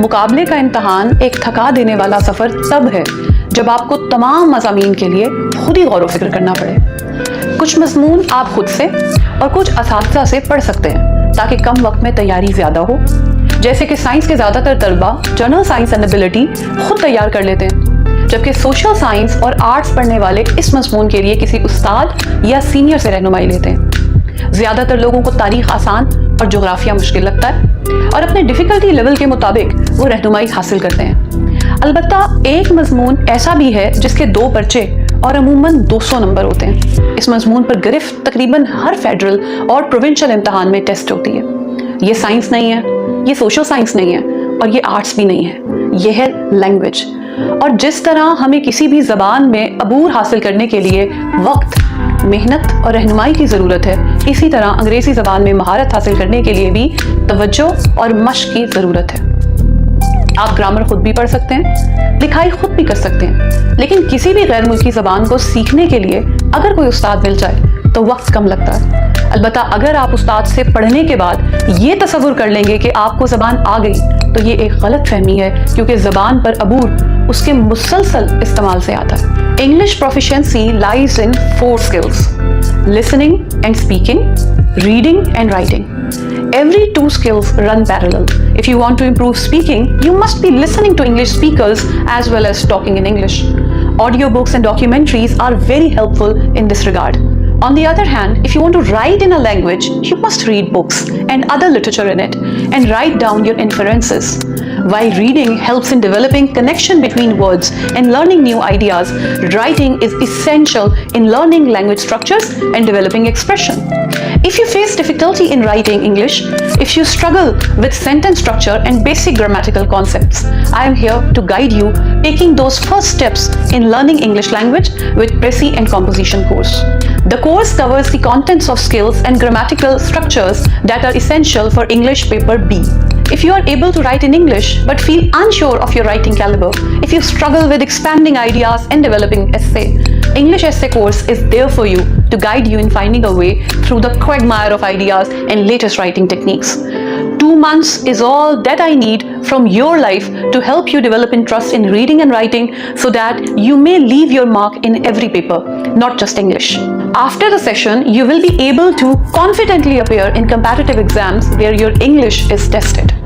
मुकाबले का इम्तहान एक थका देने वाला सफ़र तब है जब आपको तमाम मज़ामीन के लिए खुद ही गौर व फिक्र करना पड़े। कुछ मज़मून आप खुद से और कुछ असातिज़ा से पढ़ सकते हैं ताकि कम वक्त में तैयारी ज़्यादा हो। जैसे कि साइंस के ज़्यादातर तलबा जनरल साइंस एंड एबिलिटी खुद तैयार कर लेते हैं, जबकि सोशल साइंस और आर्ट्स पढ़ने वाले इस मज़मून के लिए किसी उस्ताद या सीनियर से रहनुमाई लेते हैं। ज़्यादातर लोगों को तारीख़ आसान और जोग्राफिया मुश्किल लगता है और अपने डिफ़िकल्टी लेवल के मुताबिक वो रहनुमाई हासिल करते हैं। अलबत्ता एक मज़मून ऐसा भी है जिसके 2 पर्चे और अमूमन 200 नंबर होते हैं। इस मज़मून पर गिरफ्त तकरीबन हर फेडरल और प्रोविंशियल इम्तहान में टेस्ट होती है। ये साइंस नहीं है, ये सोशल साइंस नहीं है और ये आर्ट्स भी नहीं है, ये है लैंग्वेज। और जिस तरह हमें किसी भी ज़बान में अबूर हासिल करने के लिए वक्त, मेहनत और रहनुमाई की ज़रूरत है, इसी तरह अंग्रेज़ी ज़बान में महारत हासिल करने के लिए भी तवज्जो और मश्क की ज़रूरत है। आप ग्रामर खुद भी पढ़ सकते हैं, लिखाई खुद भी कर सकते हैं, लेकिन किसी भी गैर मुल्की ज़बान को सीखने के लिए अगर कोई उस्ताद मिल जाए तो वक्त कम लगता है। अलबत्ता अगर आप उस्ताद से पढ़ने के बाद ये तसव्वुर कर लेंगे कि आपको ज़बान आ गई तो ये एक गलत फहमी है, क्योंकि ज़बान पर अबूर उसके मुसलसल इस्तेमाल से आता है। English proficiency lies in 4 skills: listening and speaking, reading and writing. Every 2 skills run parallel. If you want to improve speaking, you must be listening to English speakers as well as talking in English. Audiobooks and documentaries are very helpful in this regard. On the other hand, if you want to write in a language, you must read books and other literature in it and write down your inferences. While reading helps in developing connection between words and learning new ideas, writing is essential in learning language structures and developing expression. If you face difficulty in writing English, if you struggle with sentence structure and basic grammatical concepts, I am here to guide you taking those first steps in learning English language with Prezi and Composition course. The course covers the contents of skills and grammatical structures that are essential for English paper B. If you are able to write in English but feel unsure of your writing caliber, if you struggle with expanding ideas and developing essay, English essay course is there for you to guide you in finding a way through the quagmire of ideas and latest writing techniques. 2 months is all that I need from your life to help you develop interest in reading and writing so that you may leave your mark in every paper, not just English. After the session, you will be able to confidently appear in competitive exams where your English is tested.